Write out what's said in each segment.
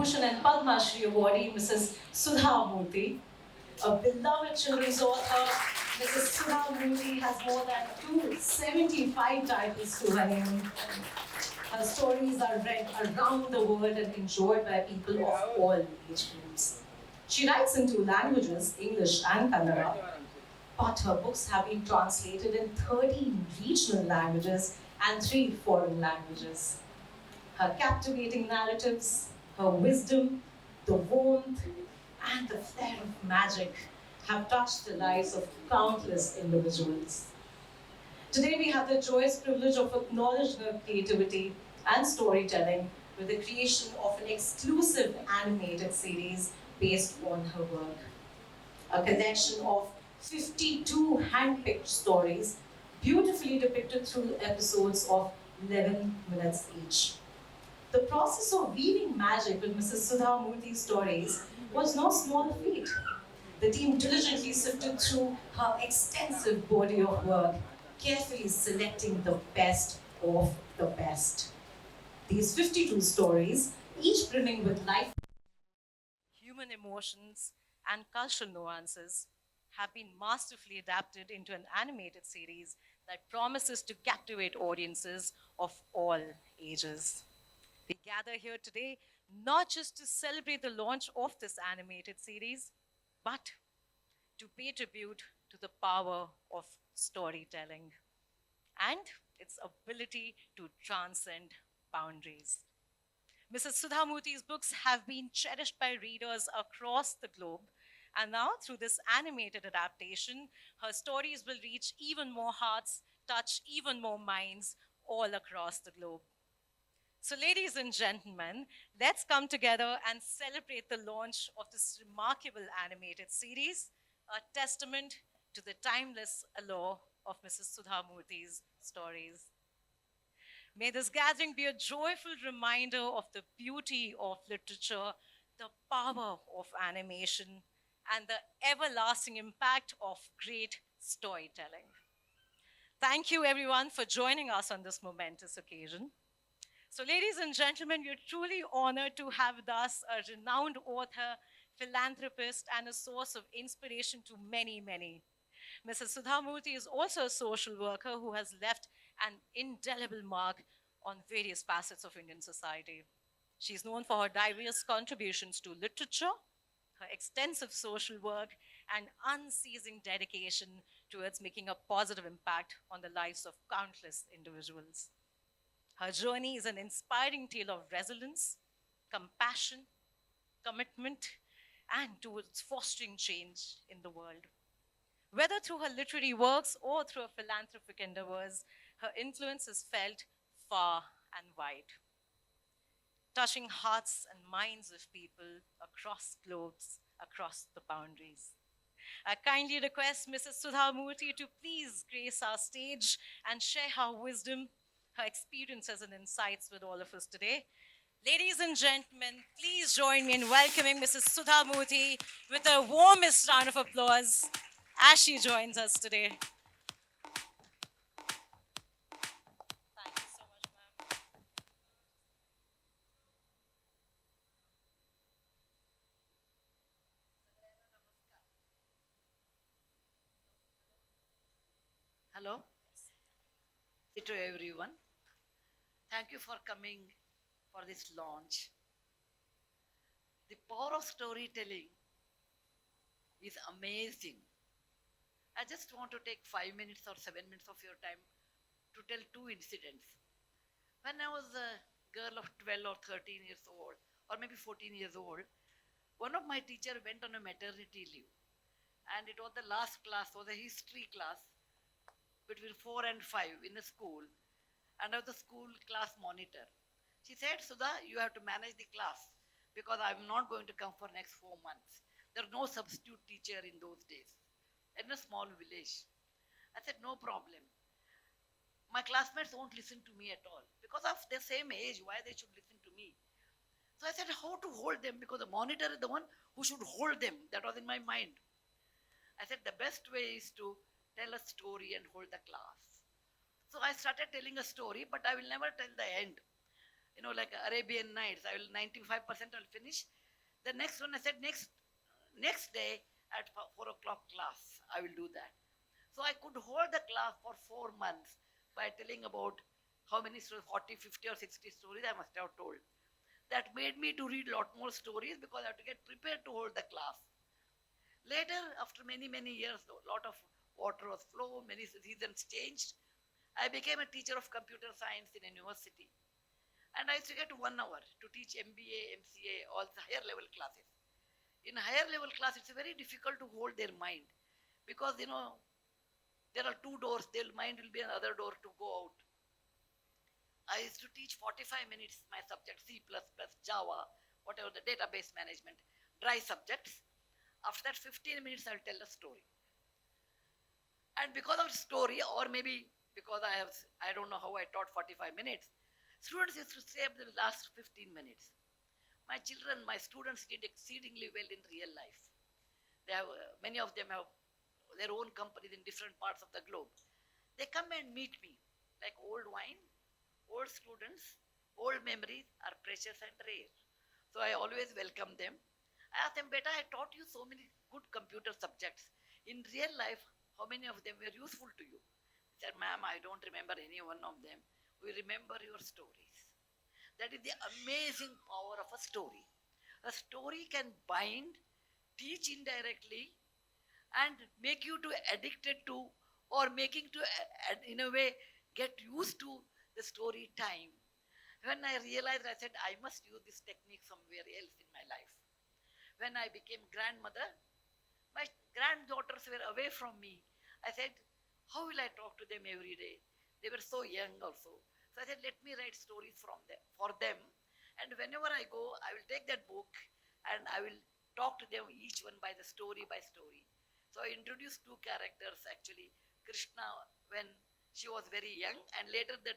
Bhushan and Padma Shri awardee, Mrs. Sudha Murty. A beloved children's author, Mrs. Sudha Murty has more than 275 titles to her name. Her stories are read around the world and enjoyed by people of all age groups. She writes in two languages, English and Kannada, but her books have been translated in 13 regional languages and 3 foreign languages. Her captivating narratives, her wisdom, the warmth, and the flair of magic have touched the lives of countless individuals. Today we have the joyous privilege of acknowledging her creativity and storytelling with the creation of an exclusive animated series based on her work. A collection of 52 hand-picked stories, beautifully depicted through episodes of 11 minutes each. The process of weaving magic with Mrs. Sudha Murty's stories was no small feat. The team diligently sifted through her extensive body of work, carefully selecting the best of the best. These 52 stories, each brimming with life, human emotions, and cultural nuances, have been masterfully adapted into an animated series that promises to captivate audiences of all ages. We gather here today not just to celebrate the launch of this animated series, but to pay tribute to the power of storytelling and its ability to transcend boundaries. Mrs. Sudha Murty's books have been cherished by readers across the globe, and now through this animated adaptation, her stories will reach even more hearts, touch even more minds all across the globe. So, ladies and gentlemen, let's come together and celebrate the launch of this remarkable animated series, a testament to the timeless allure of Mrs. Sudha Murty's stories. May this gathering be a joyful reminder of the beauty of literature, the power of animation, and the everlasting impact of great storytelling. Thank you, everyone, for joining us on this momentous occasion. So, ladies and gentlemen, we're truly honored to have with us a renowned author, philanthropist, and a source of inspiration to many, many. Mrs. Sudha Murty is also a social worker who has left an indelible mark on various facets of Indian society. She's known for her diverse contributions to literature, her extensive social work, and unceasing dedication towards making a positive impact on the lives of countless individuals. Her journey is an inspiring tale of resilience, compassion, commitment, and towards fostering change in the world. Whether through her literary works or through her philanthropic endeavors, her influence is felt far and wide, touching hearts and minds of people across globes, across the boundaries. I kindly request Mrs. Sudha Murty to please grace our stage and share her wisdom, her experiences, and insights with all of us today. Ladies and gentlemen, please join me in welcoming Mrs. Sudha Murty with the warmest round of applause as she joins us today. Thank you so much, ma'am. Hello to everyone. Thank you for coming for this launch. The power of storytelling is amazing. I just want to take 5 minutes or 7 minutes of your time to tell two incidents. When I was a girl of 12 or 13 years old, or maybe 14 years old, one of my teacher went on a maternity leave. And it was the last class, was a history class between 4 and 5 in a school. And I was the school class monitor. She said, Sudha, you have to manage the class because I'm not going to come for next 4 months. There was no substitute teacher in those days in a small village. I said, no problem. My classmates won't listen to me at all because of the same age, why they should listen to me. So I said, how to hold them because the monitor is the one who should hold them. That was in my mind. I said, the best way is to tell a story and hold the class. So I started telling a story, but I will never tell the end. like Arabian Nights. I will 95% I'll finish. The next one I said next day at 4 o'clock class I will do that. So I could hold the class for 4 months by telling about how many stories, 40, 50 or 60 stories I must have told. That made me to read a lot more stories because I have to get prepared to hold the class. Later, after many, many years, a lot of water was flowed, many seasons changed. I became a teacher of computer science in a university. And I used to get 1 hour to teach MBA, MCA, all the higher level classes. In higher level class, it's very difficult to hold their mind because, there are two doors, their mind will be another door to go out. I used to teach 45 minutes my subject, C++, Java, whatever the database management, dry subjects. After that 15 minutes, I'll tell a story. And because of story, or maybe because I don't know how I taught 45 minutes, students used to stay up the last 15 minutes. My children, my students did exceedingly well in real life. They have, many of them have their own companies in different parts of the globe. They come and meet me like old wine, old students, old memories are precious and rare. So I always welcome them. I ask them, Beta, I taught you so many good computer subjects. In real life, how many of them were useful to you? They said, Ma'am, I don't remember any one of them. We remember your stories. That is the amazing power of a story. A story can bind, teach indirectly, and make you to addicted to, or making to, in a way, get used to the story time. When I realized, I said, I must use this technique somewhere else in my life. When I became grandmother, my granddaughters were away from me. I said, how will I talk to them every day? They were so young also. So I said, let me write stories for them. And whenever I go, I will take that book and I will talk to them each one by the story by story. So I introduced two characters actually. Krishna when she was very young, and later the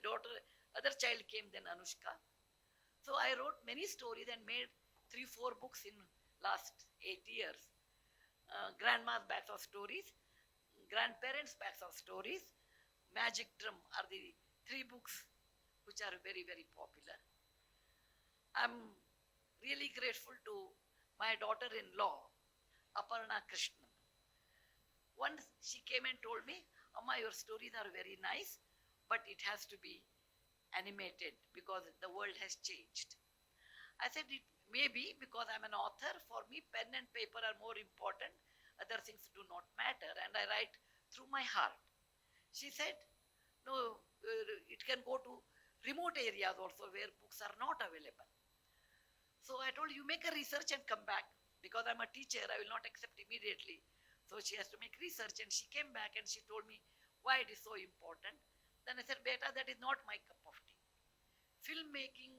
other child came, then Anushka. So I wrote many stories and made 3-4 books in last 8 years. Grandma's Bags of Stories, Grandparents' Bags of Stories, Magic Drum are the 3 books which are very, very popular. I'm really grateful to my daughter-in-law, Aparna Krishnan. Once she came and told me, Amma, your stories are very nice, but it has to be animated because the world has changed. I said, it may be because I'm an author. For me, pen and paper are more important. Other things do not matter, and I write through my heart. She said, no, it can go to remote areas also where books are not available. So I told you, make a research and come back. Because I'm a teacher, I will not accept immediately. So she has to make research, and she came back and she told me why it is so important. Then I said, Beta, that is not my cup of tea. Filmmaking,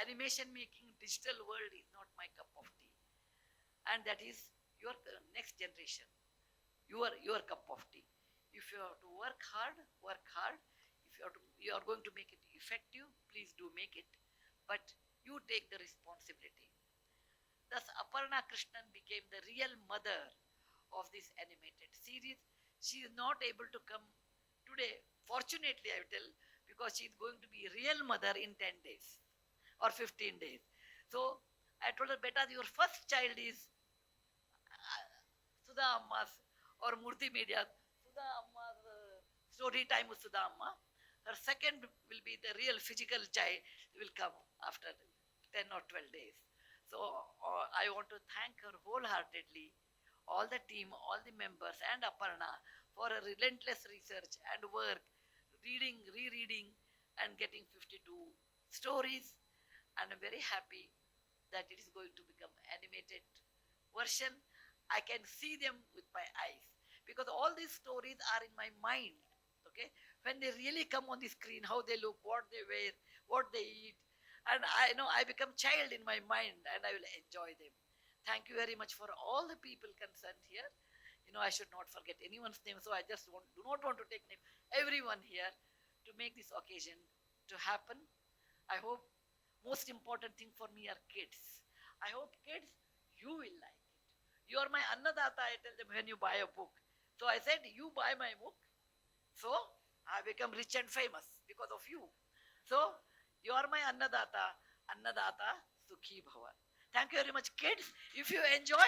animation making, digital world is not my cup of tea. And that is your next generation, your cup of tea. If you have to work hard, work hard. If you are going to make it effective, please do make it. But you take the responsibility. Thus, Aparna Krishnan became the real mother of this animated series. She is not able to come today, fortunately I will tell, because she is going to be a real mother in 10 days or 15 days. So I told her, Beta, your first child is Sudha Amma's or Murty Media's Sudha Amma's story time with Sudha Amma. Her second will be the real physical child will come after 10 or 12 days. So I want to thank her wholeheartedly, all the team, all the members, and Aparna for a relentless research and work, reading, rereading, and getting 52 stories. And I'm very happy that it is going to become animated version. I can see them with my eyes because all these stories are in my mind. Okay, when they really come on the screen, how they look, what they wear, what they eat, and I know I become child in my mind, and I will enjoy them. Thank you very much for all the people concerned here. I should not forget anyone's name, so I just do not want to take name everyone here to make this occasion to happen. I hope most important thing for me are kids. I hope kids, you will like it. You are my Annadata, I tell them when you buy a book. So I said, you buy my book. So I become rich and famous because of you. So You are my Annadata. Annadata Sukhi Bhava. Thank you very much, kids. If you enjoy,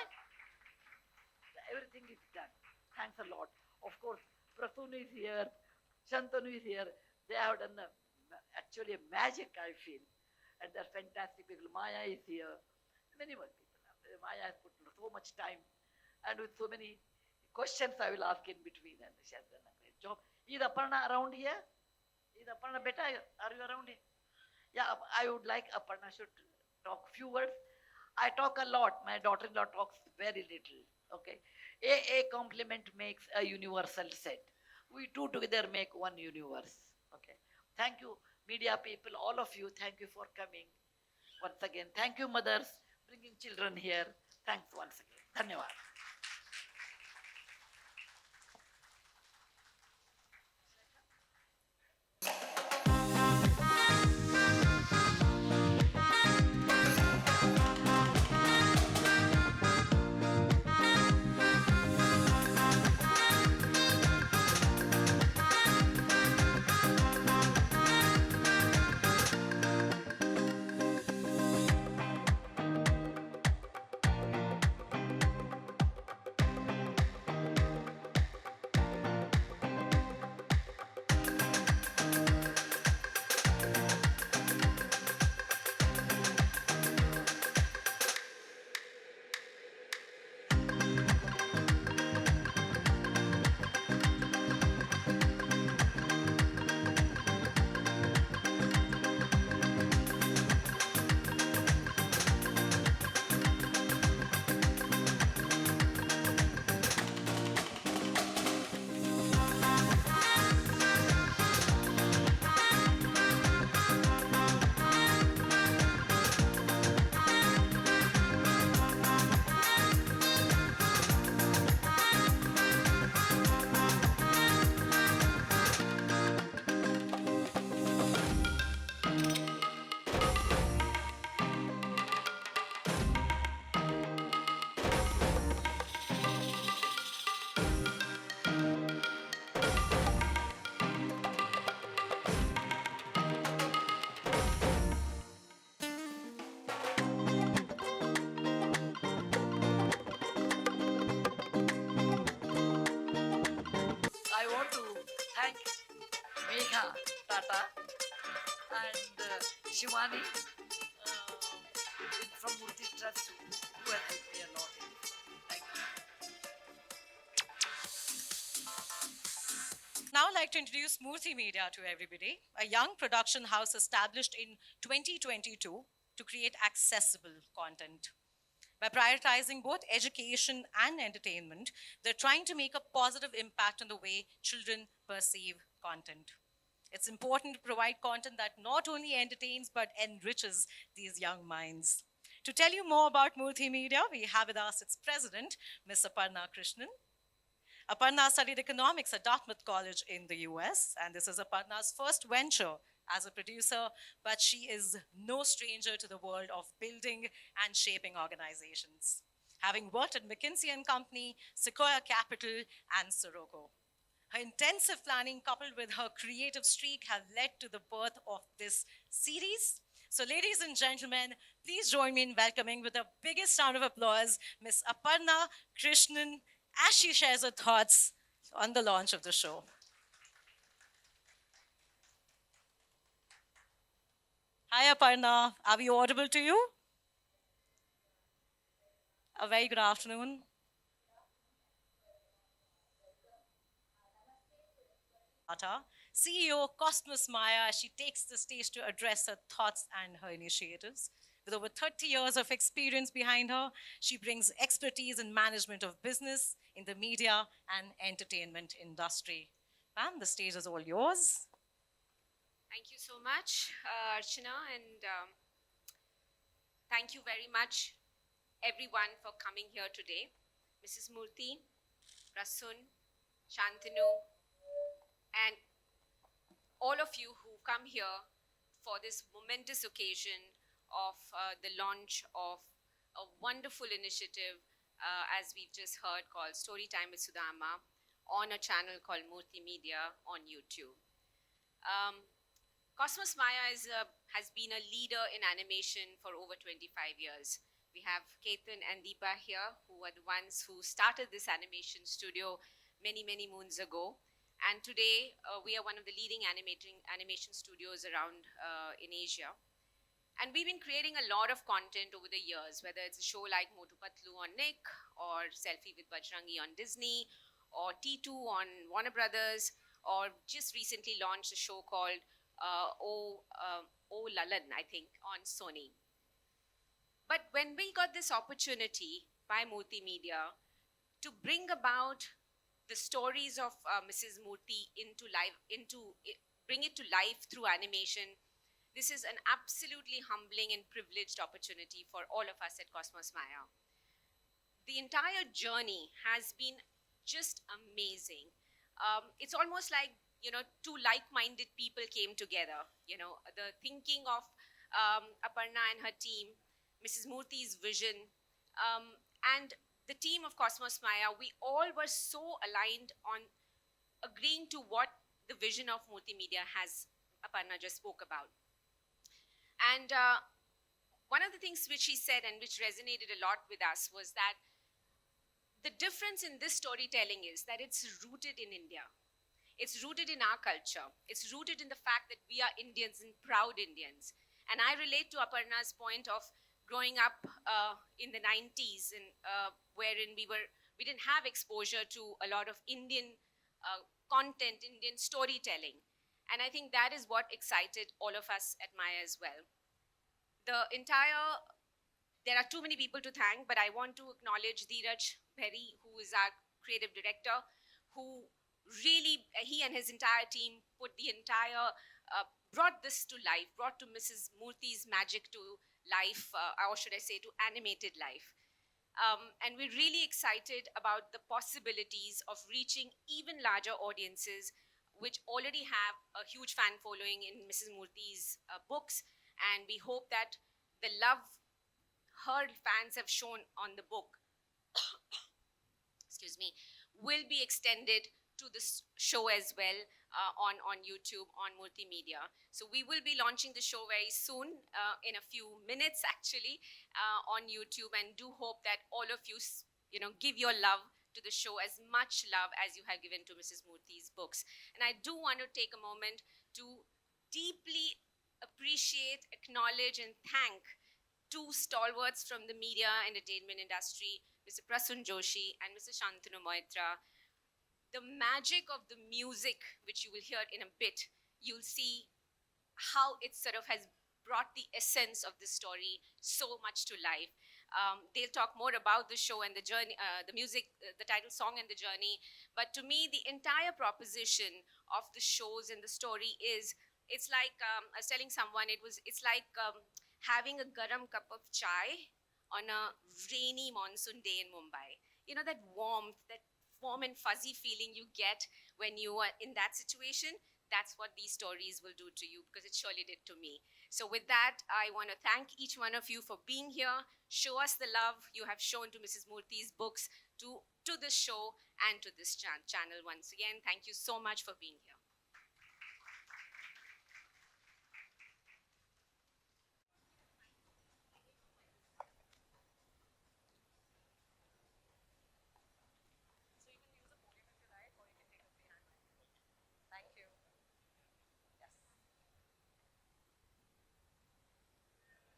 everything is done. Thanks a lot. Of course, Prasoon is here, Shantanu is here. They have done actually a magic, I feel. And they're fantastic people. Maya is here. Many more people. Maya has put so much time and with so many questions I will ask in between. And she has done a great job. Is Aparna around here? Is Aparna beta? Are you around here? Yeah, I would like Aparna should talk few words. I talk a lot. My daughter-in-law talks very little. Okay. A complement makes a universal set. We two together make one universe. Okay. Thank you, media people, all of you. Thank you for coming. Once again, thank you, mothers, bringing children here. Thanks once again. Dhanyavad. I want to thank Megha, Tata, and Shivani from Murthy Trust who has helped me a lot in this. Thank you. Now I'd like to introduce Murthy Media to everybody, a young production house established in 2022 to create accessible content. By prioritizing both education and entertainment, they're trying to make a positive impact on the way children perceive content. It's important to provide content that not only entertains but enriches these young minds. To tell you more about Murthy Media, we have with us its president, Ms. Aparna Krishnan. Aparna studied economics at Dartmouth College in the US, and this is Aparna's first venture as a producer, but she is no stranger to the world of building and shaping organizations, having worked at McKinsey & Company, Sequoia Capital, and Sirocco. Her intensive planning coupled with her creative streak have led to the birth of this series. So ladies and gentlemen, please join me in welcoming with the biggest round of applause, Ms. Aparna Krishnan, as she shares her thoughts on the launch of the show. Hi, Aparna. Are we audible to you? A very good afternoon. Tata, CEO Cosmos Maya, as she takes the stage to address her thoughts and her initiatives. With over 30 years of experience behind her, she brings expertise in management of business in the media and entertainment industry. Ma'am, the stage is all yours. Thank you so much, Archana, and thank you very much, everyone, for coming here today. Mrs. Murthy, Prasoon, Shantanu, and all of you who come here for this momentous occasion of the launch of a wonderful initiative, as we've just heard, called Storytime with Sudha Amma on a channel called Murthy Media on YouTube. Cosmos Maya is a has been a leader in animation for over 25 years. We have Ketan and Deepa here, who are the ones who started this animation studio many, many moons ago. And today, we are one of the leading animation studios around in Asia. And we've been creating a lot of content over the years, whether it's a show like Motu Patlu on Nick, or Selfie with Bajrangi on Disney, or T2 on Warner Brothers, or just recently launched a show called O Lalan, I think, on Sony. But when we got this opportunity by Multimedia to bring about the stories of Mrs. Murty bring it to life through animation, this is an absolutely humbling and privileged opportunity for all of us at Cosmos Maya. The entire journey has been just amazing. It's almost like, two like-minded people came together. The thinking of Aparna and her team, Mrs. Murty's vision, and the team of Cosmos Maya, we all were so aligned on agreeing to what the vision of Multimedia has, Aparna just spoke about. And one of the things which he said and which resonated a lot with us was that the difference in this storytelling is that it's rooted in India. It's rooted in our culture. It's rooted in the fact that we are Indians and proud Indians. And I relate to Aparna's point of growing up in the 90s, wherein we didn't have exposure to a lot of Indian content, Indian storytelling. And I think that is what excited all of us at Maya as well. There are too many people to thank, but I want to acknowledge Dheeraj Berry, who is our creative director, who really, he and his entire team brought this to life, brought to Mrs. Murty's magic to life, or should I say to animated life. And we're really excited about the possibilities of reaching even larger audiences, which already have a huge fan following in Mrs. Murty's books. And we hope that the love her fans have shown on the book, excuse me, will be extended to this show as well on YouTube, on Multimedia. So we will be launching the show very soon, in a few minutes actually, on YouTube, and do hope that all of you, give your love to the show, as much love as you have given to Mrs. Murty's books. And I do want to take a moment to deeply appreciate, acknowledge, and thank two stalwarts from the media entertainment industry, Mr. Prasoon Joshi and Mr. Shantanu Moitra. The magic of the music, which you will hear in a bit, you'll see how it sort of has brought the essence of the story so much to life. They'll talk more about the show and the journey, the music, the title song and the journey. But to me, the entire proposition of the shows and the story is, it's like, I was telling someone, it's like having a garam cup of chai on a rainy monsoon day in Mumbai. That warmth, that warm and fuzzy feeling you get when you are in that situation, that's what these stories will do to you, because it surely did to me. So with that, I want to thank each one of you for being here. Show us the love you have shown to Mrs. Murty's books, to this show, and to this channel once again. Thank you so much for being here.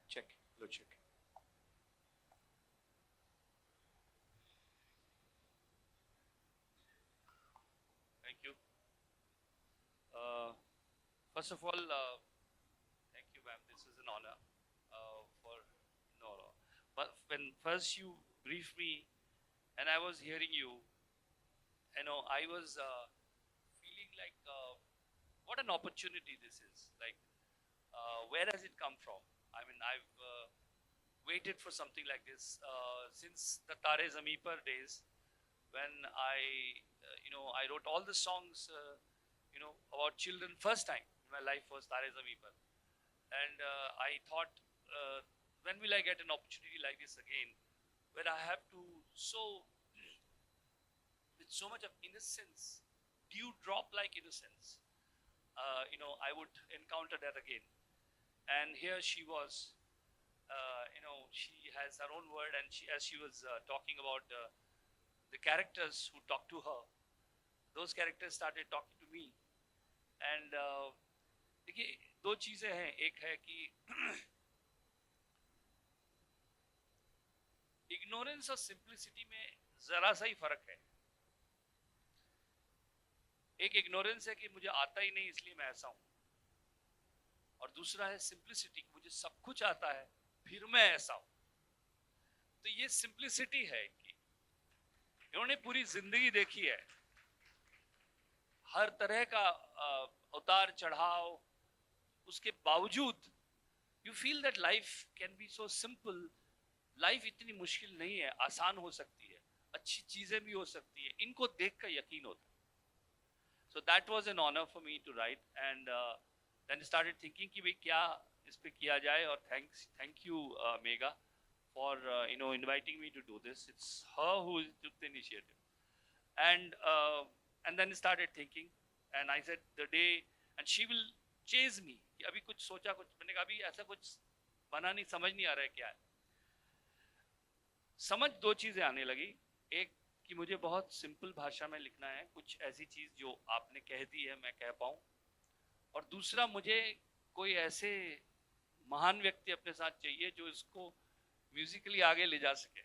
Check, low check. Thank you. First of all, thank you, ma'am. This is an honor. But when first you briefed me, and I was hearing you, I was feeling like, what an opportunity this is. Like, where has it come from? I mean, I've waited for something like this since the Tare Zameen Par days, when I wrote all the songs, about children. First time in my life was Tare Zameen Par, and I thought, when will I get an opportunity like this again, where I have to with so much of innocence, dewdrop like innocence, I would encounter that again. and here she was, she has her own word, and as she was talking about the characters who talked to her, those characters started talking to me. And देखिए दो चीजें हैं, एक है कि ignorance और simplicity में जरा सा ही फर्क है. एक इग्नोरेंस है कि मुझे आता ही नहीं इसलिए मैं ऐसा हूं, और दूसरा है सिंप्लिसिटी, मुझे सब कुछ आता है फिर मैं ऐसा हूं. तो ये सिंप्लिसिटी है कि इन्होंने पूरी जिंदगी देखी है, हर तरह का उतार चढ़ाव, उसके बावजूद you feel that life can be so simple. Life इतनी मुश्किल नहीं है, आसान हो सकती है, अच्छी चीजें भी हो सकती है, इनको देखकर यकीन होता है. So that was an honor for me to write, and then started thinking कि भाई क्या इस पे किया जाए. और thank you Megha for inviting me to do this. It's her who took the initiative, and then started thinking, and I said the day, and she will chase me कि अभी कुछ सोचा, कुछ मैंने कहा अभी ऐसा कुछ बना नहीं, समझ नहीं आ रहा है क्या है. समझ दो चीजें आने लगी. एक कि मुझे बहुत सिंपल भाषा में लिखना है, कुछ ऐसी चीज जो आपने कह दी है मैं कह पाऊं, और दूसरा मुझे कोई ऐसे महान व्यक्ति अपने साथ चाहिए जो इसको म्यूजिकली आगे ले जा सके.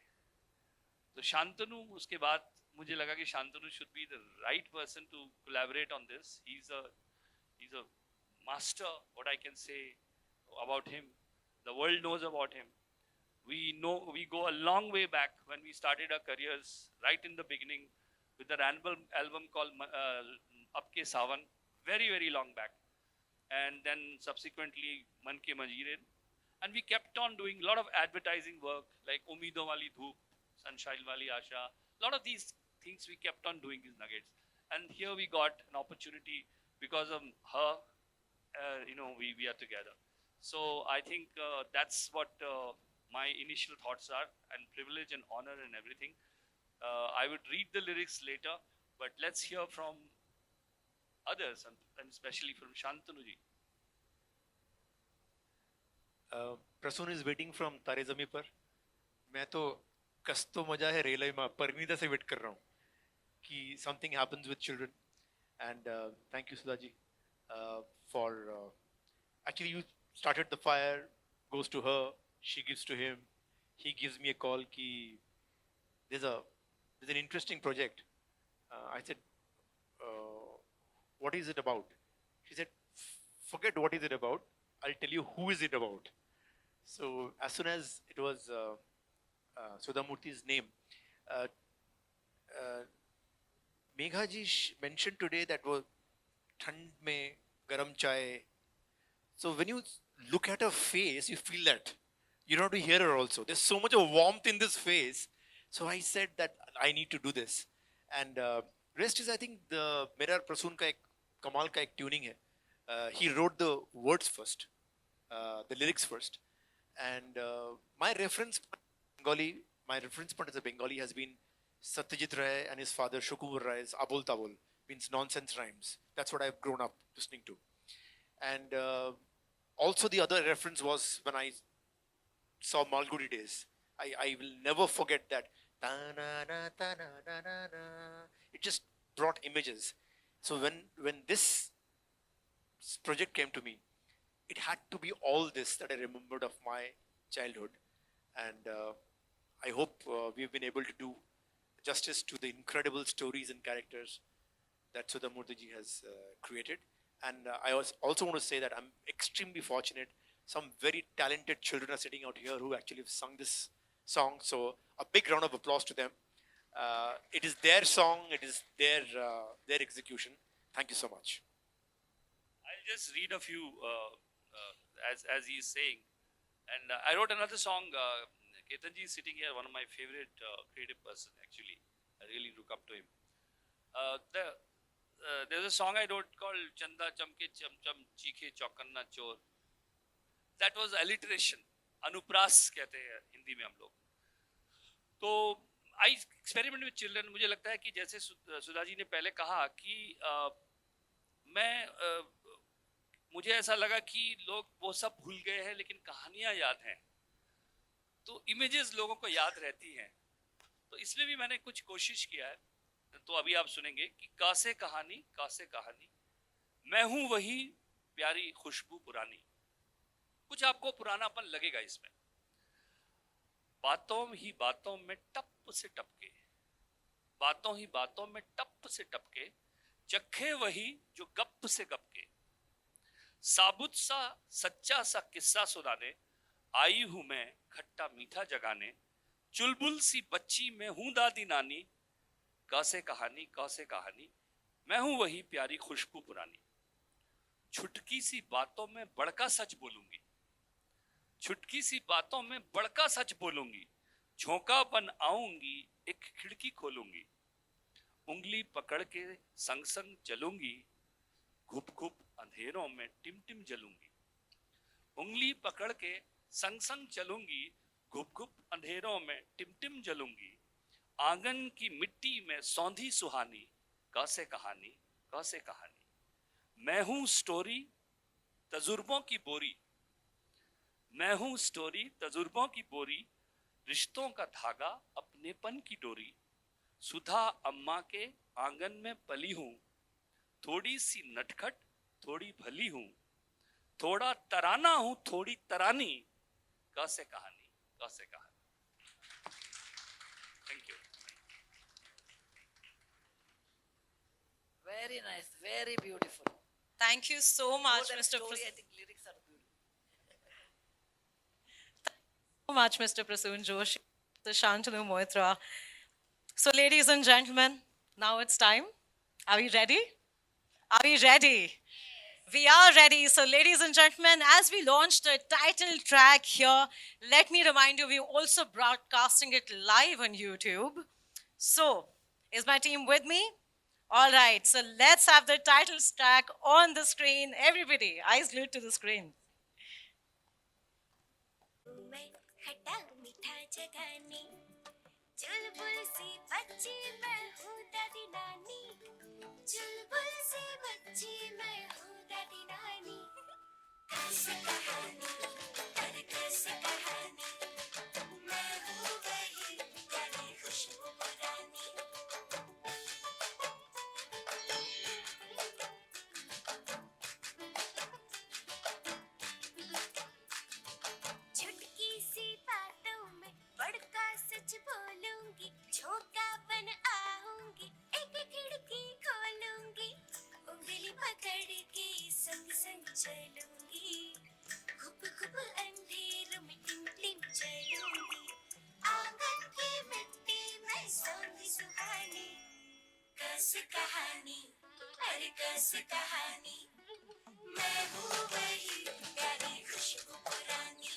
तो शांतनु, उसके बाद मुझे लगा कि Shantanu should be the right person to collaborate on this. He is a master, what I can say about him, the world knows about him. We go a long way back when we started our careers, right in the beginning, with an album called Apke Sawan, very, very long back. And then subsequently Man Ke Manjeere. And we kept on doing a lot of advertising work, like Umeedon Wali Dhoop, Sunshine Wali Asha. A lot of these things we kept on doing these nuggets. And here we got an opportunity because of her, we are together. So I think that's what my initial thoughts are, and privilege and honor and everything. I would read the lyrics later, but let's hear from others, and especially from Shantanu ji. Prasoon is waiting from तारे ज़मीं पर. मैं तो कस तो मजा है railway में परिणीता से wait कर रहा हूँ कि something happens with children. And thank you Sudha ji for actually you started the fire, goes to her, she gives to him, he gives me a call ki there's an interesting project. I said what is it about? She said forget what is it about, I'll tell you who is it about. So as soon as it was Sudha Murty's name, Megha ji mentioned today that was ठंड में garam chai. So when you look at her face, you feel that. You don't have to hear her also. There's so much of warmth in this face. So I said that I need to do this. And rest is, I think, the मेरा प्रसून का एक कमाल का एक tuning है. He wrote the words first, the lyrics first. And my reference point as a Bengali has been Satyajit Ray and his father Shukumar Ray's Abul Tabul, means nonsense rhymes. That's what I've grown up listening to. And also the other reference was when I saw Malgudi Days. I will never forget that. It just brought images. So when this project came to me, it had to be all this that I remembered of my childhood. And I hope we've been able to do justice to the incredible stories and characters that Sudha Murty ji has created. And I also want to say that I'm extremely fortunate. Some very talented children are sitting out here who actually have sung this song. So a big round of applause to them. It is their song. It is their execution. Thank you so much. I'll just read a few as he is saying. And I wrote another song. Ketan ji is sitting here, one of my favorite creative person actually. I really look up to him. There's a song I wrote called Chanda Chamke Cham Cham Cheekhe Chaukanna Chor. That was alliteration. अनुप्रास कहते हैं हिंदी में हम लोग. तो I experiment with children. मुझे लगता है कि जैसे सुधा जी ने पहले कहा कि मैं मुझे ऐसा लगा कि लोग वो सब भूल गए हैं लेकिन कहानियां याद हैं, तो इमेजेस लोगों को याद रहती हैं। तो इसलिए भी मैंने कुछ कोशिश किया है। तो अभी आप सुनेंगे कि कासे कहानी, मैं हूं वही प्यारी खुशबू पुरानी। कुछ आपको पुरानापन लगेगा इसमें। बातों ही बातों में टप से टपके, बातों ही बातों में टप से टपके, चखे वही जो गप से गपके। साबुत सा सच्चा सा किस्सा सुनाने आई हूं मैं खट्टा मीठा जगाने। चुलबुल सी बच्ची मैं हूं दादी नानी, कैसे कहानी, मैं हूं वही प्यारी खुशबू पुरानी। छुटकी सी बातों में बड़का सच बोलूंगी, छुटकी सी बातों में बड़का सच बोलूंगी। झोंका बन आऊंगी एक खिड़की खोलूंगी, उंगली पकड़ के संग संग चलूंगी। घुप घुप अंधेरों में टिम टिम जलूंगी, उंगली पकड़ के संग संग चलूंगी। घुप घुप अंधेरों में टिम टिम जलूंगी। आंगन की मिट्टी में सौंधी सुहानी, कैसे कहानी। मैं हूं स्टोरी तजुर्बों की बोरी, मैं हूं स्टोरी तजुर्बों की बोरी। रिश्तों का धागा अपनेपन की डोरी। सुधा अम्मा के आंगन में पली हूं, थोड़ी सी नटखट थोड़ी भली हूं। थोड़ा तराना हूं थोड़ी तरानी, कैसे कहानी। Thank you. Very nice, very beautiful. Thank you so More much, than Mr. story, Prasoon. I think lyrics are beautiful. So much, Mr. Prasoon Joshi, the Shantanu Moitra. So, ladies and gentlemen, now it's time. Are we ready? Are we ready? We are ready. So, ladies and gentlemen, as we launch the title track here, let me remind you, we're also broadcasting it live on YouTube. So, is my team with me? All right. So, let's have the title track on the screen. Everybody, eyes glued to the screen. मैं खट्टा मीठा जगाने, चुलबुल सी बच्ची मैं हूँ दादी नानी, चुलबुल सी बच्ची मैं हूँ दादी नानी। कैसे कहानी, अरे कैसे कहानी, मैं हूँ वही प्यारी खुशबू पुरानी। छुटकी सी बातों में बड़का सच बोलूंगी, झोंका बन आऊंगी एक खिड़की खोलूंगी। उंगली पकड़ के संग संग चलूंगी, घुप घुप अंधेरों में टिम टिम चलूंगी। आंगन की मिट्टी में सौंधी सुहानी, कैसे कहानी, अरे कैसे कहानी, मैं हूँ वही प्यारी खुशबू पुरानी।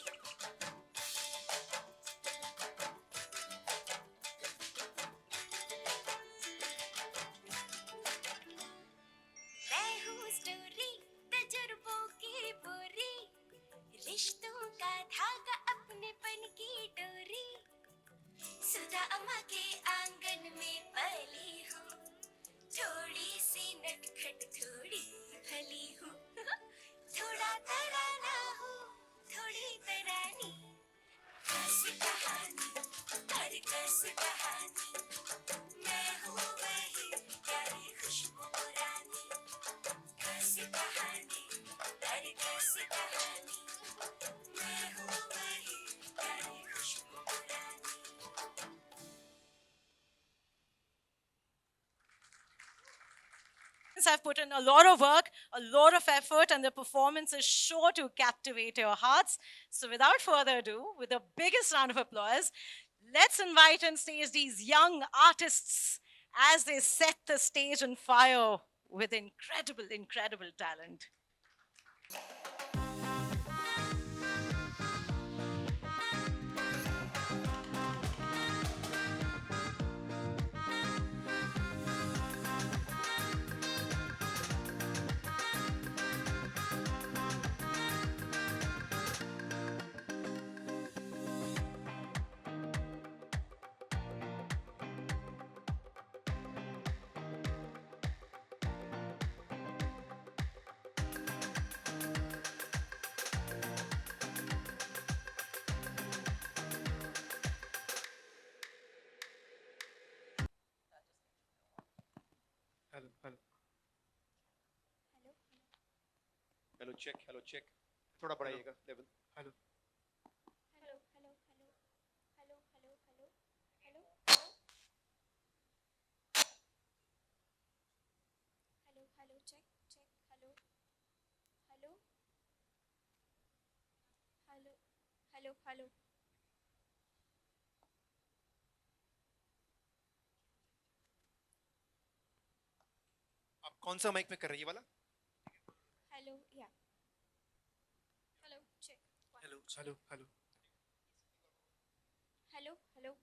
मैं हूँ स्टोरी तजुर्बों की बोरी, रिश्तों का धागा अपनेपन की डोरी। सुधा अम्मा के आंगन में पली हूँ, थोड़ी सी नटखट थोड़ी भली हूँ। थोड़ा तराना हूँ थोड़ी तरानी, कैसे कहानी, अरे कैसे कहानी, मैं हूँ वही प्यारी खुशबू पुरानी। कैसे कहानी, अरे कैसे कहानी, मैं हूँ वही प्यारी खुशबू पुरानी। Have put in a lot of work, a lot of effort, and the performance is sure to captivate your hearts. So, without further ado, with the biggest round of applause, let's invite on stage these young artists as they set the stage on fire with incredible talent. Hello check थोड़ा बढ़ाइएगा level hello hello hello hello hello hello hello hello hello hello check check hello hello hello hello hello आप कौन सा mic में कर रही है वाला हेलो या hello check hello hello hello hello hello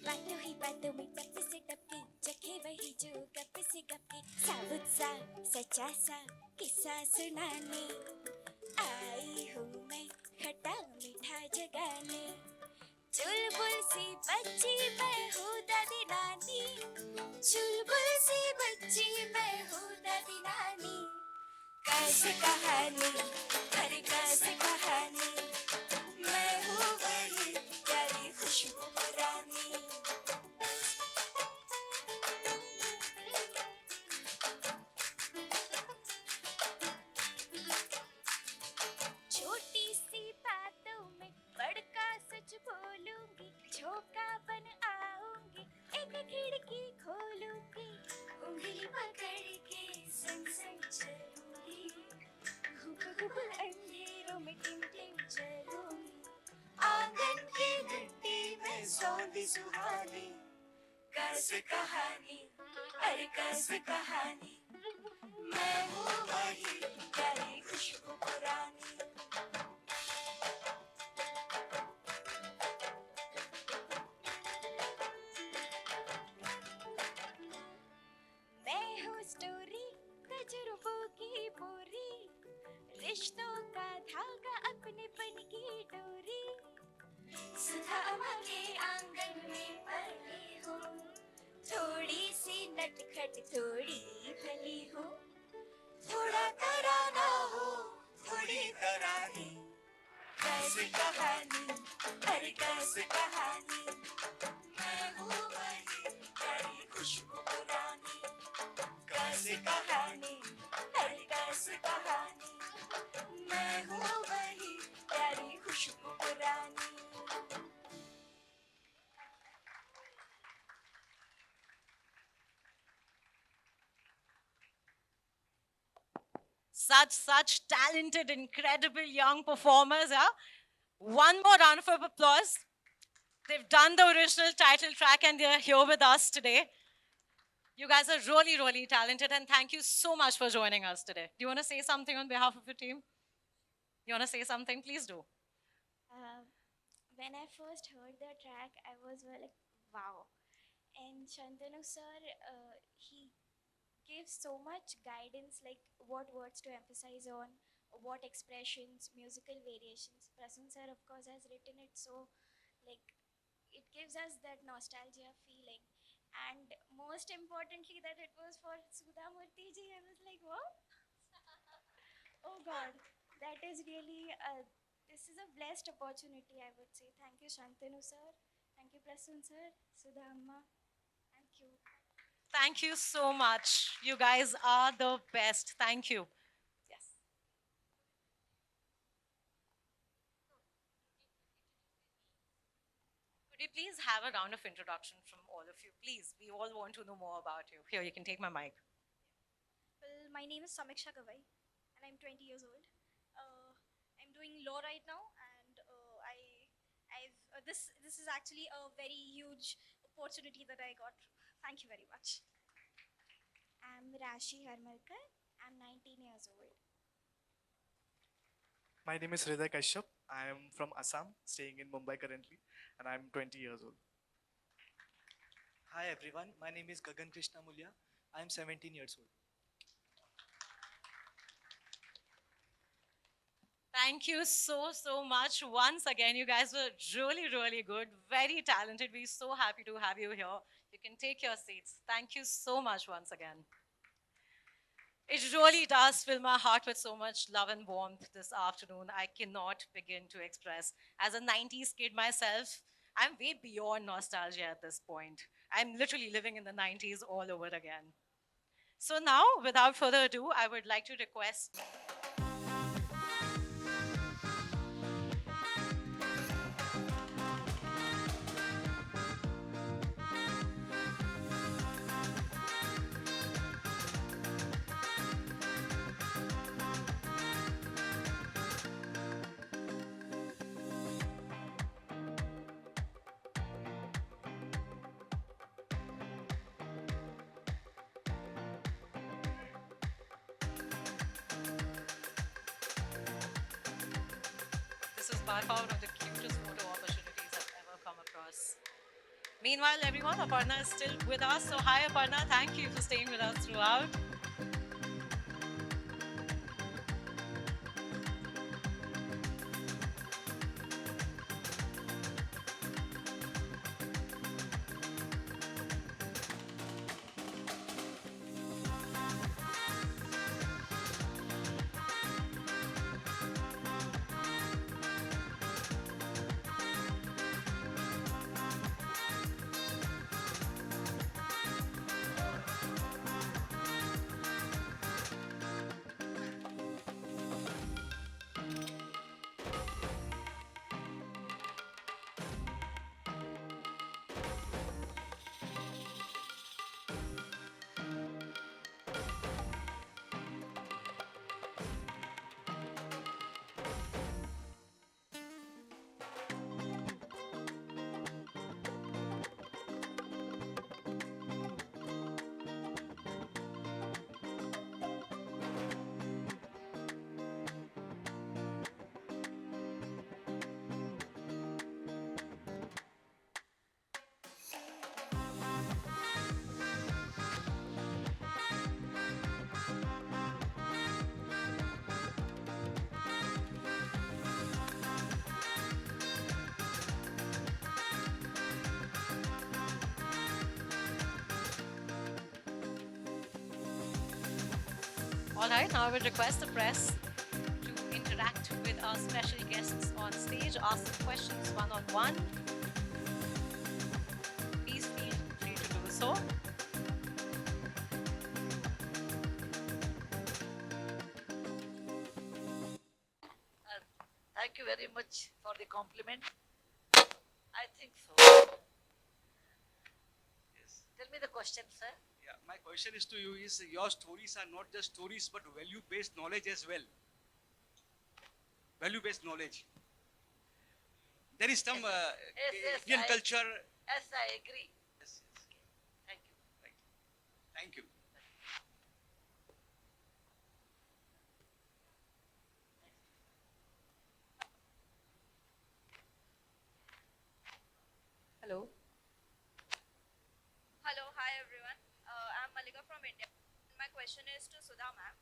बातों ही बातों में टप से टपकी चखे वही जो गप से गपकी साबुत सा सच्चा सा किस्सा सुनाने आई हूँ मैं खट्टा मीठा जगाने चुलबुल सी बच्ची मैं हूँ दादी नानी चुलबुल सी बच्ची मैं हूँ दादी नानी कैसे कहानी हर कैसे कहानी मैं हूँ वही प्यारी खुशबू पुरानी छोटी सी बातों में बड़का सच बोलूंगी झोंका बन आऊंगी एक खिड़की खोलूंगी उंगली पकड़ के संग संग चलूंगी घुप घुप अंधेरों में टिम टिम चलूंगी आंगन की मिट्टी में सौंधी सुहानी कैसे कहानी अरे कैसे कहानी मैं हूँ वही प्यारी खुशबू पुरानी मैं हूँ स्टोरी तजुर्बों की पूरी रिश्तों का धागा अपने पन की डोरी सुधा अम्मा के आंगन में पली हूँ थोड़ी सी नटखट थोड़ी भली हूँ थोड़ा तराना हो थोड़ी तरानी कैसे कहानी अरे कैसे कहानी मैं हूँ वही प्यारी खुशबू पुरानी कैसे कहानी अरे कैसे कहानी मैं हूँ वही प्यारी खुशबू पुरानी Such talented, incredible young performers. Yeah? One more round of applause. They've done the original title track and they're here with us today. You guys are really, really talented, and thank you so much for joining us today. Do you want to say something on behalf of your team? You want to say something? Please do. When I first heard the track, I was like, wow. And Shantanu sir, he gives so much guidance, like what words to emphasize on, what expressions, musical variations. Prasoon sir, of course, has written it so, like, it gives us that nostalgia feeling. And most importantly, that it was for Sudha Murty ji. I was like, what? Oh God, that is really this is a blessed opportunity, I would say. Thank you, Shantanu sir. Thank you, Prasoon sir. Sudha Amma. Thank you. Thank you so much. You guys are the best. Thank you. Yes. Could you please have a round of introduction from all of you? Please, we all want to know more about you. Here, you can take my mic. Well, my name is Samiksha Gavai, and I'm 20 years old. I'm doing law right now, and this is actually a very huge opportunity that I got. Thank you very much. I'm Rashi Harmalkar. I'm 19 years old. My name is Hriday Kashyap. I am from Assam, staying in Mumbai currently, and I'm 20 years old. Hi everyone, my name is Gagan Krishna Mulya. I am 17 years old. Thank you so much. Once again, you guys were really good, very talented. We're so happy to have you here. You can take your seats. Thank you so much once again. It really does fill my heart with so much love and warmth this afternoon. I cannot begin to express. As a 90s kid myself, I'm way beyond nostalgia at this point. I'm literally living in the 90s all over again. So now, without further ado, I would like to request. This is by far one of the cutest photo opportunities I've ever come across. Meanwhile, everyone, Aparna is still with us. So, hi, Aparna. Thank you for staying with us throughout. All right, now I will request the press to interact with our special guests on stage, ask them questions one-on-one. Please feel free to do so. Thank you very much for the compliment. I think so. Yes. Tell me the question, sir. Yeah, my question is to you is your stories are not just stories but value-based knowledge as well. Value-based knowledge. There is some Yes, Indian I- culture. Yes, I agree. Yes, yes. Thank you. Thank you. Hello. Hello, hi everyone. I'm Malika from India. My question is to Sudha ma'am.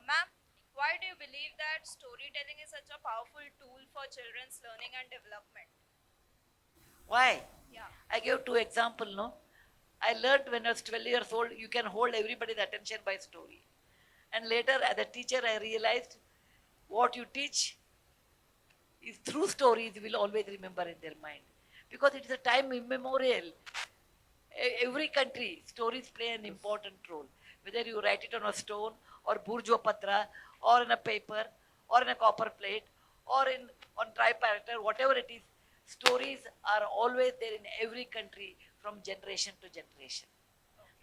Ma'am, why do you believe that storytelling is such a powerful tool for children's learning and development? Why? Yeah. I gave two examples, no? I learned when I was 12 years old, you can hold everybody's attention by story. And later, as a teacher, I realized what you teach is through stories you will always remember in their mind. Because it is a time immemorial. Every country, stories play an important role. Whether you write it on a stone or bourgeois patra or in a paper or in a copper plate or on typewriter, whatever it is, stories are always there in every country from generation to generation.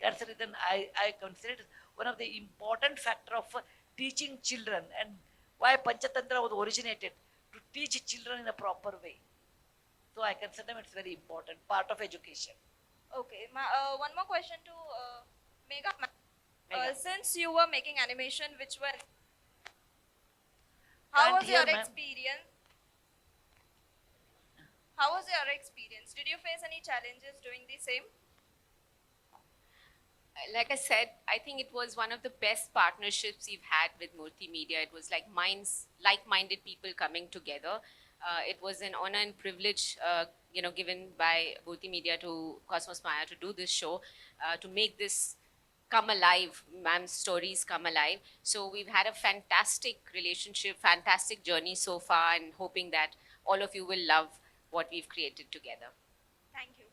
That's the reason I consider it one of the important factor of teaching children and why Panchatantra was originated to teach children in a proper way. So I consider it's very important part of education. Okay. One more question to Megha ma'am. Megha. Since you were making animation, which one? Can't How was hear, your ma'am. experience? How was your experience? Did you face any challenges doing the same? like I said, I think it was one of the best partnerships we've had with multimedia. It was like like-minded people coming together. It was an honor and privilege, given by multimedia to Cosmos Maya to do this show, to make this come alive, ma'am's stories come alive. So we've had a fantastic relationship, fantastic journey so far, and hoping that all of you will love what we've created together. Thank you.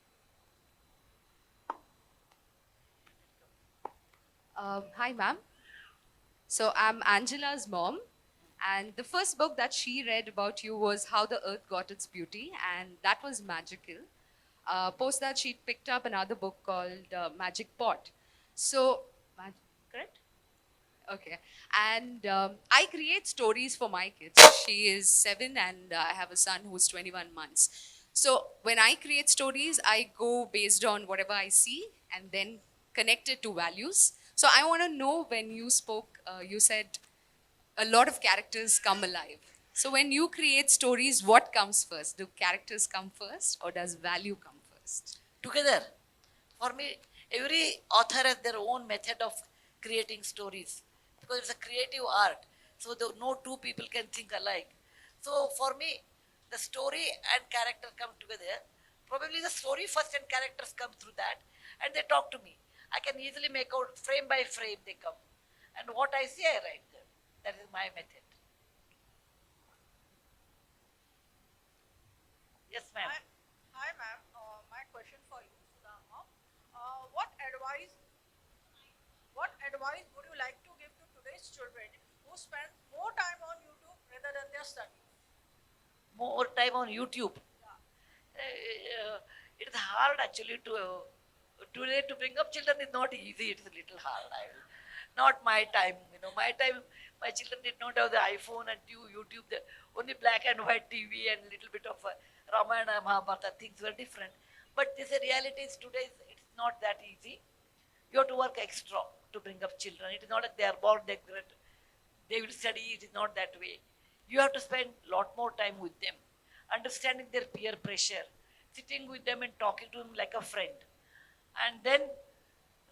Hi, ma'am. So I'm Angela's mom, and the first book that she read about you was How the Earth Got Its Beauty, and that was magical. Post that, she picked up another book called Magic Pot. So, correct? Okay. And I create stories for my kids. She is 7, and I have a son who's 21 months. So when I create stories, I go based on whatever I see and then connect it to values. So I want to know, when you spoke, you said a lot of characters come alive. So when you create stories, what comes first? Do characters come first, or does value come first? Together. For me, every author has their own method of creating stories because it's a creative art. So no two people can think alike. So for me, the story and character come together. Probably the story first and characters come through that, and they talk to me. I can easily make out frame by frame they come, and what I see I write them. That is my method. Yes, ma'am. Hi, ma'am. My question for you, Sudha Amma. What advice would you like to give to today's children who spend more time on YouTube rather than their studies? More time on YouTube. It is hard actually today to bring up children is not easy. It is a little hard. Not my time. My time, my children did not have the iPhone and YouTube. Only black and white TV and little bit of Ramayana, Mahabharata. Things were different. But this reality is today. It's not that easy. You have to work extra to bring up children. It is not like they are born, they will study. It is not that way. You have to spend a lot more time with them, understanding their peer pressure, sitting with them and talking to them like a friend, and then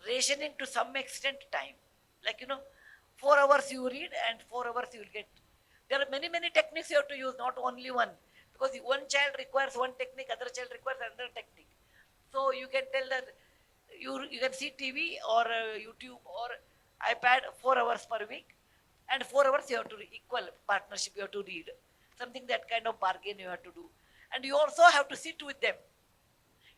rationing to some extent time. Like, 4 hours you read and 4 hours you will get. There are many, many techniques you have to use, not only one. Because one child requires one technique, other child requires another technique. So you can tell that you can see TV or YouTube or iPad 4 hours per week, and 4 hours you have to equal partnership, you have to read. Something, that kind of bargain you have to do. And you also have to sit with them.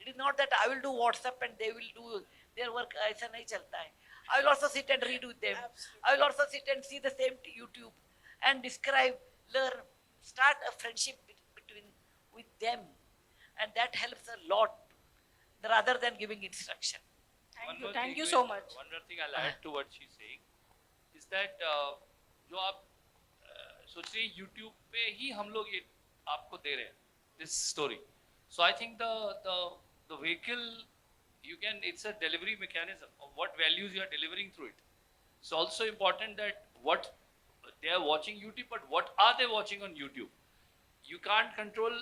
It is not that I will do WhatsApp and they will do their work. ऐसा नहीं चलता है. I will also sit and read with them. Absolutely. I will also sit and see the same YouTube and describe, learn, start a friendship with them. And that helps a lot rather than giving instruction. Thank you so much. One more thing I'll add to what she's saying is that जो आप सोच रहे हैं YouTube पे ही हम लोग ये आपको दे रहे हैं this story. So I think the vehicle, it's a delivery mechanism of what values you are delivering through it. It's also important that what they are watching YouTube, but what are they watching on YouTube? You can't control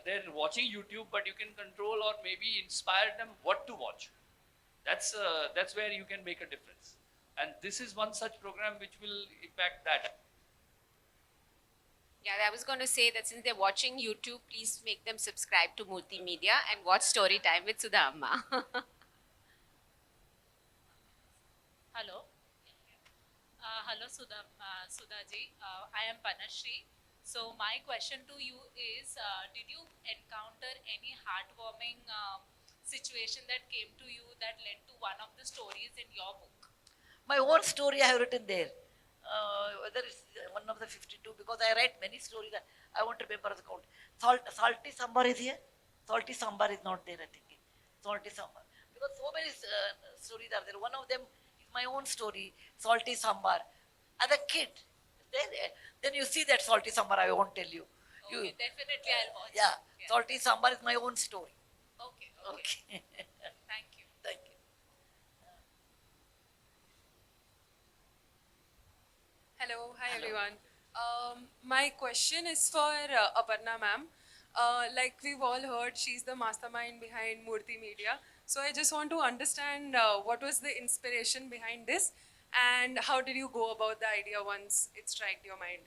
they're watching YouTube, but you can control or maybe inspire them what to watch. That's where you can make a difference. And this is one such program which will impact that. Yeah, I was going to say that since they're watching YouTube, please make them subscribe to Multimedia and watch Story Time with Sudha Amma. Hello. Hello, Sudha ji. I am Panashri. So my question to you is, did you encounter any heartwarming situation that came to you that led to one of the stories in your book? My own story I have written there. Whether it's one of the 52, because I write many stories, I won't remember the count. Salty Sambar is here. Salty Sambar is not there, I think. Salty Sambar. Because so many stories are there. One of them is my own story, Salty Sambar. As a kid, then you see that Salty Sambar, I won't tell you. Okay, definitely I'll watch. Yeah, Salty Sambar is my own story. Okay. Thank you. Thank you. Hello, hi everyone. My question is for Aparna ma'am. Like we've all heard, she's the mastermind behind Murthy Media. So I just want to understand what was the inspiration behind this and how did you go about the idea once it struck your mind?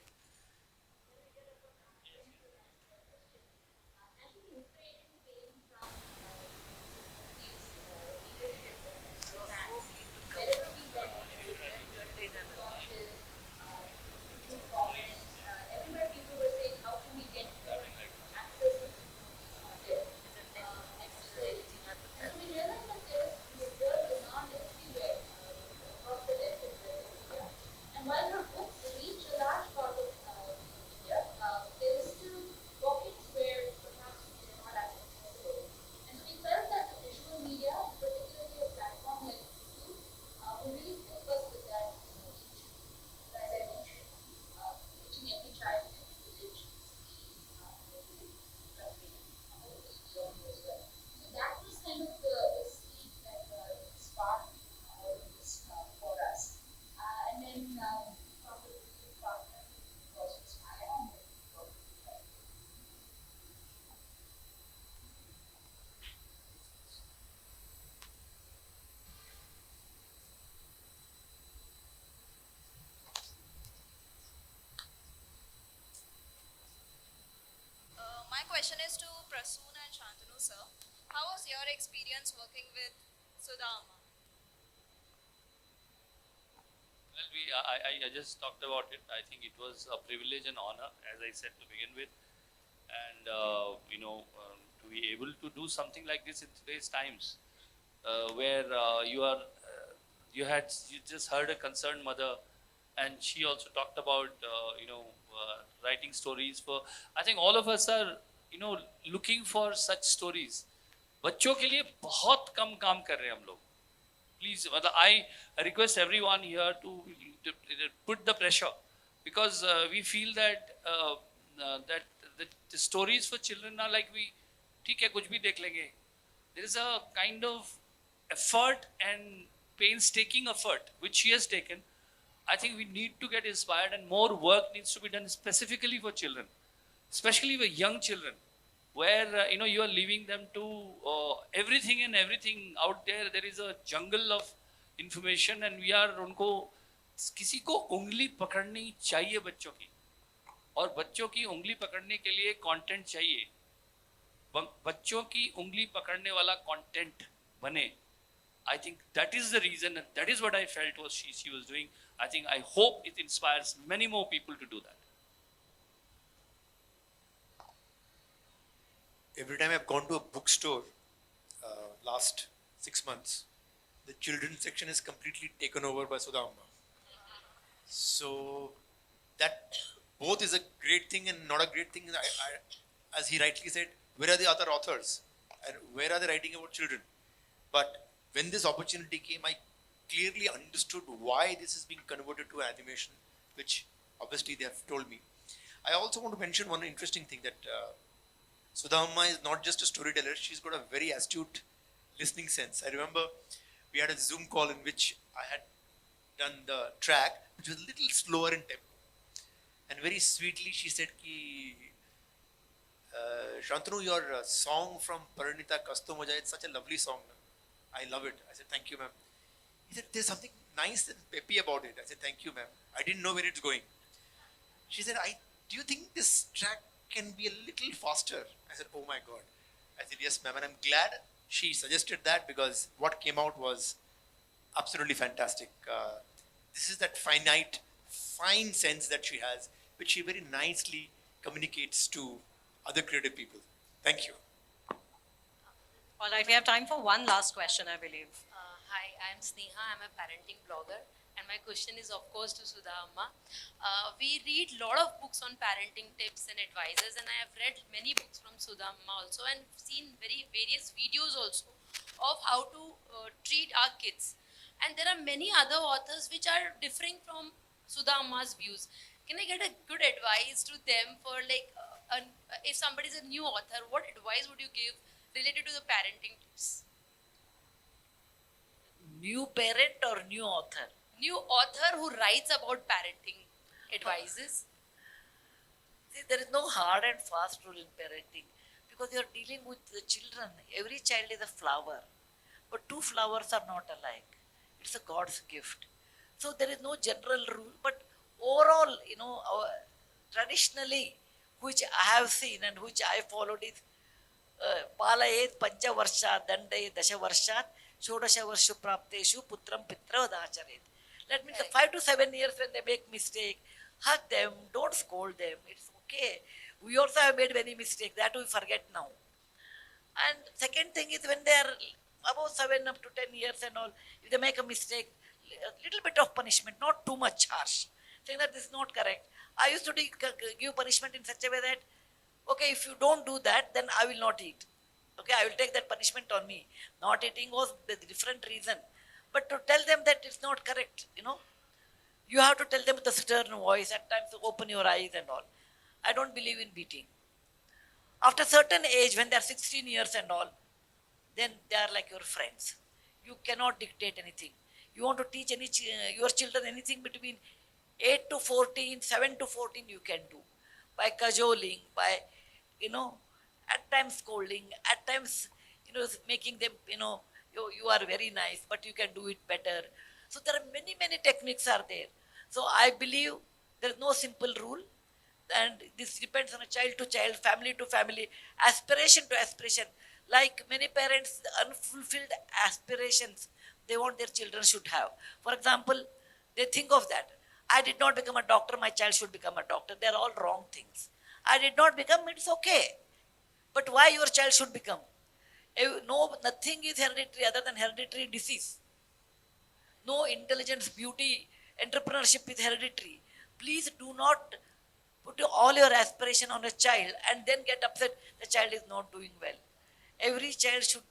My question is to Prasoon and Shantanu sir. How was your experience working with Sudha Amma? Well, I just talked about it. I think it was a privilege and honor, as I said to begin with. And, to be able to do something like this in today's times, where you just heard a concerned mother, and she also talked about, writing stories for, I think all of us are, looking for such stories. बच्चों के लिए बहुत कम काम कर रहे हैं हम लोग. Please, I request everyone here to put the pressure, because we feel that that the stories for children are like ठीक है कुछ भी देख लेंगे. There is a kind of effort and painstaking effort which she has taken. I think we need to get inspired, and more work needs to be done specifically for children, especially with young children, where you are leaving them to everything and everything out there. There is a jungle of information, and we are उनको किसी को उंगली पकड़नी चाहिए बच्चों की, और बच्चों की उंगली पकड़ने के लिए कंटेंट चाहिए. बच्चों की उंगली पकड़ने वाला कंटेंट बने. I think that is the reason, and that is what I felt was she was doing. I think, I hope it inspires many more people to do that. Every time I've gone to a bookstore last 6 months, the children's section is completely taken over by Sudha Amma. So that both is a great thing and not a great thing. As he rightly said, where are the other authors and where are they writing about children? But when this opportunity came, I clearly understood why this is being converted to animation, which obviously they have told me. I also want to mention one interesting thing, that Sudha Amma is not just a storyteller, she's got a very astute listening sense. I remember we had a Zoom call in which I had done the track, which was a little slower in tempo. And very sweetly she said, Shantanu, your song from Paranita Kasto Moja, it's such a lovely song. I love it. I said, thank you, ma'am. He said, there's something nice and peppy about it. I said, thank you, ma'am. I didn't know where it's going. She said, do you think this track can be a little faster? I said, oh my God. I said, yes, ma'am. And I'm glad she suggested that, because what came out was absolutely fantastic. This is that fine sense that she has, which she very nicely communicates to other creative people. Thank you. All right, we have time for one last question, I believe. Hi, I'm Sneha. I'm a parenting blogger. And my question is, of course, to Sudha Amma. We read a lot of books on parenting tips and advices, and I have read many books from Sudha Amma also, and seen various videos also of how to treat our kids. And there are many other authors which are differing from Sudha Amma's views. Can I get a good advice to them for if somebody is a new author, what advice would you give related to the parenting tips? New parent or new author? New author who writes about parenting advices. See, there is no hard and fast rule in parenting. because you are dealing with the children. Every child is a flower, but two flowers are not alike. It's a God's gift. So there is no general rule, but overall, traditionally, which I have seen and which I followed is पालयेत् पंचवर्षात् दण्डये दशवर्षात् षोडशवर्षु प्राप्तेषु पुत्रं पितृवदाचरेत्. That means 5 to 7 years when they make mistake, hug them, don't scold them. It's okay. We also have made many mistakes. That we forget now. And second thing is when they are above 7 up to 10 years and all, if they make a mistake, a little bit of punishment, not too much harsh. Saying that this is not correct. I used to give punishment in such a way that, okay, if you don't do that, then I will not eat. Okay, I will take that punishment on me. Not eating was the different reason. But to tell them that it's not correct, you have to tell them with a stern voice, at times to open your eyes and all. I don't believe in beating. After certain age, when they are 16 years and all, then they are like your friends. You cannot dictate anything. You want to teach your children anything between 8 to 14, 7 to 14, you can do. By cajoling, by, at times scolding, at times, making them, you are very nice, but you can do it better. So there are many, many techniques are there. So I believe there is no simple rule. And this depends on a child to child, family to family, aspiration to aspiration. Like many parents, unfulfilled aspirations they want their children should have. For example, they think of that. I did not become a doctor, my child should become a doctor. They are all wrong things. I did not become, it's okay. But why your child should become? No, nothing is hereditary other than hereditary disease. No intelligence, beauty, entrepreneurship is hereditary. Please do not put all your aspiration on a child and then get upset the child is not doing well. Every child should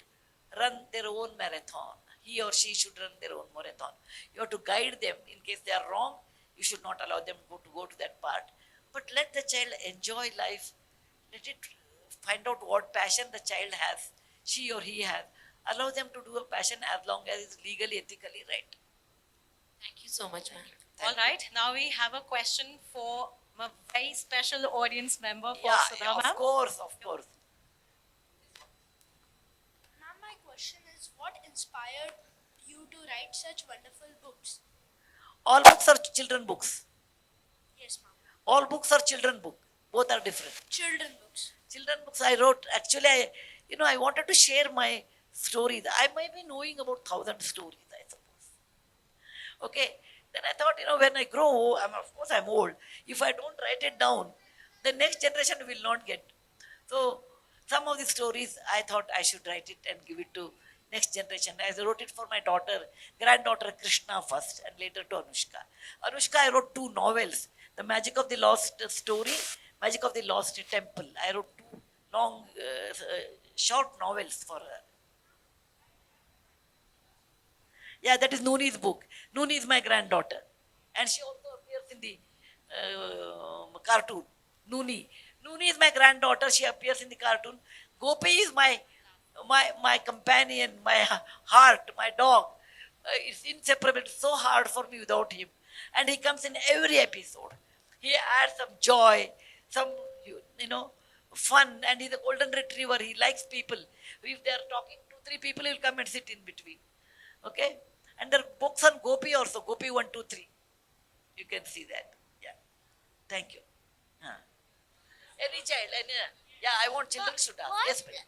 run their own marathon. He or she should run their own marathon. You have to guide them. In case they are wrong, you should not allow them to go to that part. But let the child enjoy life. Let it find out what passion the child has, she or he has. Allow them to do a passion as long as it's legally, ethically right. Thank you so much, ma'am. All right, now we have a question for a very special audience member for Sudha Yeah, ma'am. of course, of course. Ma'am, my question is what inspired you to write such wonderful books? All books are children books. Yes, ma'am. All books are children book. Both are different. Children books. Children books I wrote, actually I wanted to share my stories. I might be knowing about 1,000 stories, I suppose. Okay, then I thought, when I grow, of course I'm old. If I don't write it down, the next generation will not get. So some of the stories I thought I should write it and give it to next generation. I wrote it for my granddaughter Krishna first and later to Anushka. Anushka, I wrote 2 novels. The Magic of the Lost Story, Magic of the Lost Temple. I wrote 2 long, short novels for her. Yeah, that is Nooni's book. Nooni is my granddaughter. And she also appears in the cartoon. Nooni. Nooni is my granddaughter. She appears in the cartoon. Gopi is my companion, my heart, my dog. It's inseparable. It's so hard for me without him. And he comes in every episode. He adds some joy, some, fun. And he's a golden retriever. He likes people. If they are talking 2-3 people, he'll come and sit in between. Okay? And there are books on Gopi also. Gopi 1, 2, 3. You can see that. Yeah. Thank you. Any child. Yeah, I want children should ask. Yes, beta.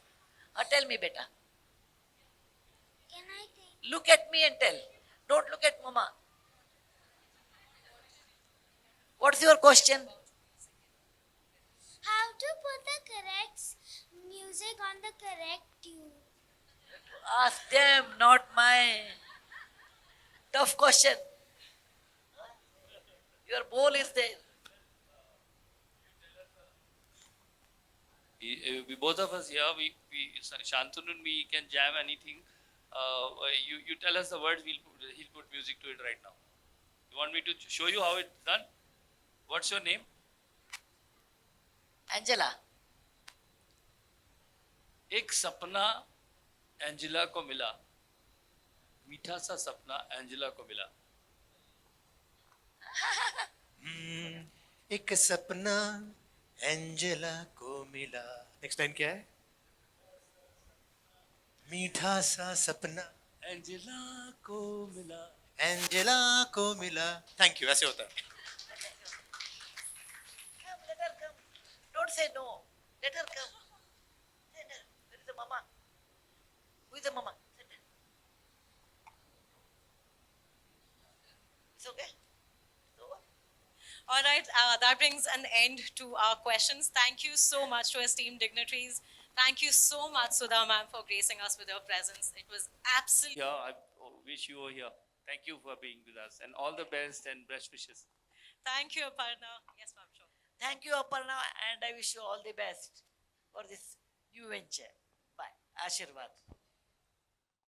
Tell me, beta. Can I take? Look at me and tell. Don't look at mama. What's your question? How to put the correct music on the correct tune? Ask them, not mine. Tough question. Your bowl is there. We both of us here, Shantanu and me can jam anything. You tell us the words, he'll put music to it right now. You want me to show you how it's done? What's your name? Angela. एक सपना Angela को मिला, मीठा सा सपना Angela को मिला. एक सपना एंजेला को मिला. नेक्स्ट लाइन क्या है? मीठा सा सपना एंजेला को मिला. एंजेला को मिला. Thank you. ऐसे होता है. Come, let her come. Don't say no. Let her come. Let her. Where is the mama? Who is the mama? Sit there. It's okay? It's over? All right, that brings an end to our questions. Thank you so much to esteemed dignitaries. Thank you so much, Sudha ma'am, for gracing us with your presence. It was absolutely. Yeah, I wish you were here. Thank you for being with us and all the best and best wishes. Thank you, Aparna. Yes, ma'am, sure. Thank you, Aparna, and I wish you all the best for this new venture. Bye. Ashirwad.